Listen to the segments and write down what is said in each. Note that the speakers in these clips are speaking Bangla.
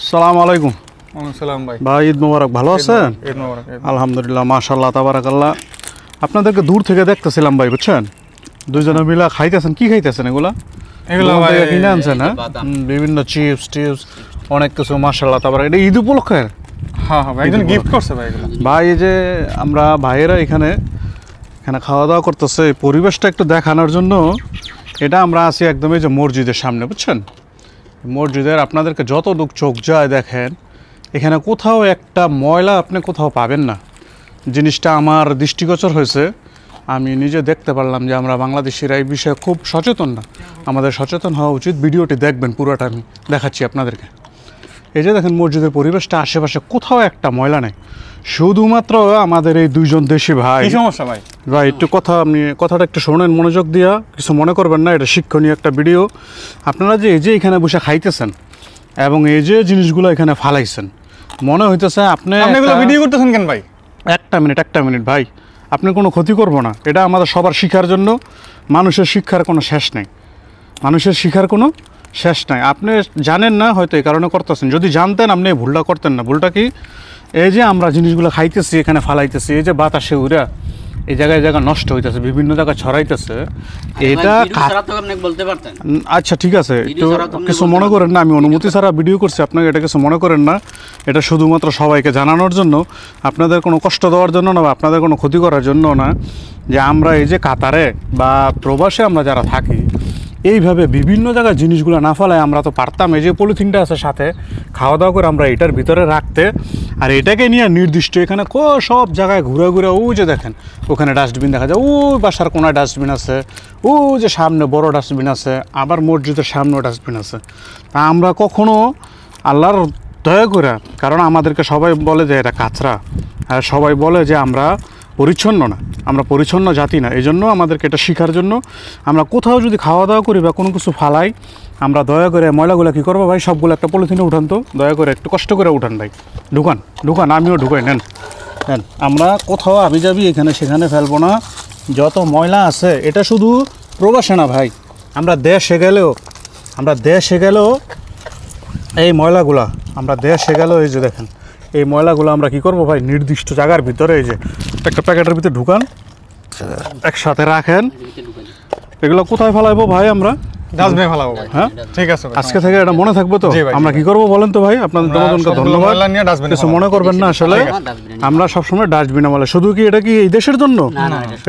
আসসালামু আলাইকুম। সালাম ভাই। ভাই ঈদ মোবারক, ভালো আছেন? ঈদ মোবারক। আলহামদুলিল্লাহ, মাশাআল্লাহ, তাবারাকাল্লাহ। আপনাদেরকে দূর থেকে দেখতেছিলাম ভাই, বুঝছেন? দুইজনে মিলে খাইতেছেন। কি খাইতেছেন এগুলা? এগুলো দোকান ভাই থেকে কিনে আনছেন? হ্যাঁ, বিভিন্ন চিপস টিপস অনেক কিছু, মাশাআল্লাহ তাবারাক। এটা ঈদ উপলক্ষে? হ্যাঁ হ্যাঁ ভাই, একজন গিফট করছে ভাই এগুলো। ভাই এই যে আমরা ভাইয়েরা এখানে খাওয়া দাওয়া করতেছে, এই পরিবেশটা একটু দেখানোর জন্য এটা আমরা আছি একদম এই যে মসজিদের সামনে, বুঝছেন? মসজিদের আপনাদেরকে যতটুক চোখ যায় দেখেন, এখানে কোথাও একটা ময়লা আপনি কোথাও পাবেন না। জিনিসটা আমার দৃষ্টিগোচর হয়েছে, আমি নিজে দেখতে পারলাম যে আমরা বাংলাদেশিরা এই বিষয়ে খুব সচেতন না। আমাদের সচেতন হওয়া উচিত। ভিডিওটি দেখবেন পুরোটা, আমি দেখাচ্ছি আপনাদেরকে। এই যে দেখেন মসজিদের পরিবেশটা, আশেপাশে কোথাও একটা ময়লা নেই। শুধুমাত্র আমাদের এই দুইজন দেশি ভাই। কি সমস্যা ভাই? ভাই একটু আপনি কথাটা একটু শোনেন মনোযোগ দিয়া, কিছু মনে করবেন না, এটা শিক্ষণীয় একটা ভিডিও। আপনারা যে এই যে এখানে বসে খাইতেছেন এবং এই যে জিনিসগুলো এখানে ফালাইছেন, মনে হইতেছে আপনি এগুলো ভিডিও করতেছেন কেন ভাই? একটা মিনিট ভাই, আপনি কোনো ক্ষতি করব না। এটা আমাদের সবার শিক্ষার জন্য। মানুষের শিক্ষার কোনো শেষ নেই, মানুষের শিক্ষার কোনো শেষ নাই। আপনি জানেন না হয়তো, এই কারণে করতেছেন। যদি জানতেন আপনি এই ভুলটা করতেন না। ভুলটা কি? এই যে আমরা জিনিসগুলো খাইতেছি, এখানে ফালাইতেছি, এই যে বাতাসে উড়া এই জায়গায় নষ্ট হইতেছে, বিভিন্ন জায়গায় ছড়াইতেছে, এটা বলতে পারতেন? আচ্ছা ঠিক আছে, একটু কিছু মনে করেন না, আমি অনুমতি ছাড়া ভিডিও করছি, আপনাকে এটা কিছু মনে করেন না। এটা শুধুমাত্র সবাইকে জানানোর জন্য, আপনাদের কোনো কষ্ট দেওয়ার জন্য না, বা আপনাদের কোনো ক্ষতি করার জন্য না, যে আমরা এই যে কাতারে বা প্রবাসে আমরা যারা থাকি, এইভাবে বিভিন্ন জায়গায় জিনিসগুলো না ফেলায় আমরা তো পারতাম এই যে পলিথিনটা আছে সাথে খাওয়া দাওয়া করে আমরা এটার ভিতরে রাখতে, আর এটাকে নিয়ে নির্দিষ্ট এখানে সব জায়গায় ঘুরে ওই যে দেখেন ওখানে ডাস্টবিন দেখা যায়, ওই বাসার কোনায় ডাস্টবিন আছে, ও যে সামনে বড় ডাস্টবিন আছে, আবার মসজিদের সামনেও ডাস্টবিন আছে। তা আমরা কখনো আল্লাহর দয়া করে, কারণ আমাদেরকে সবাই বলে যে এটা কাঁচরা, আর সবাই বলে যে আমরা পরিচ্ছন্ন না, আমরা পরিচ্ছন্ন জাতি না। এই জন্য আমাদেরকে এটা শেখার জন্য, আমরা কোথাও যদি খাওয়া দাওয়া করি বা কোনো কিছু ফালাই, আমরা দয়া করে ময়লাগুলো কী করবো ভাই, সবগুলো একটা পলিথিনে উঠান তো, দয়া করে একটু কষ্ট করে উঠান ভাই, ঢুকান, আমিও ঢুকাই, নেন। আমরা কোথাও আবিজাবি এখানে সেখানে ফেলবো না। যত ময়লা আছে, এটা শুধু প্রবাসে না ভাই, আমরা দেশে গেলেও এই ময়লাগুলা, এই যে দেখেন এই ময়লাগুলো আমরা কি করব ভাই, নির্দিষ্ট জায়গার ভিতরে এই যে একটা প্যাকেটের ভিতরে ঢুকান, একসাথে রাখেন। এগুলো কোথায় ফেলাইবো ভাই? আমরা ডাস্টবিনে ফেলাবো ভাই। হ্যাঁ ঠিক আছে ভাই, আজকে থেকে এটা মনে থাকবে তো। আমরা কি করব বলেন তো ভাই? আপনাদের তোমাদেরকে ধন্যবাদ, কিছু মনে করবেন না। আসলে আমরা সবসময় ডাস্টবিনে বলে, শুধু কি এটা কি এই দেশের জন্য?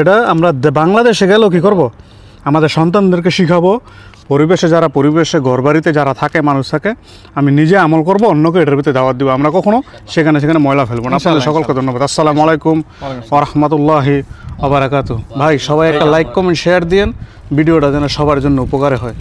এটা আমরা বাংলাদেশে গেলেও কি করব, আমাদের সন্তানদেরকে শিখাবো। পরিবেশে ঘরবাড়িতে যারা থাকে, মানুষ থাকে, আমি নিজে আমল করব, অন্যকে এটার ভিতরে দাওয়াত দিব। আমরা কখনো সেখানে ময়লা ফেলবো না। আপনাদের সকলকে ধন্যবাদ। আসসালামু আলাইকুম ওয়া রাহমাতুল্লাহি ওয়া বারাকাতুহু। ভাই সবাই একটা লাইক কমেন্ট শেয়ার দিয়েন, ভিডিওটা যেন সবার জন্য উপকারে হয়।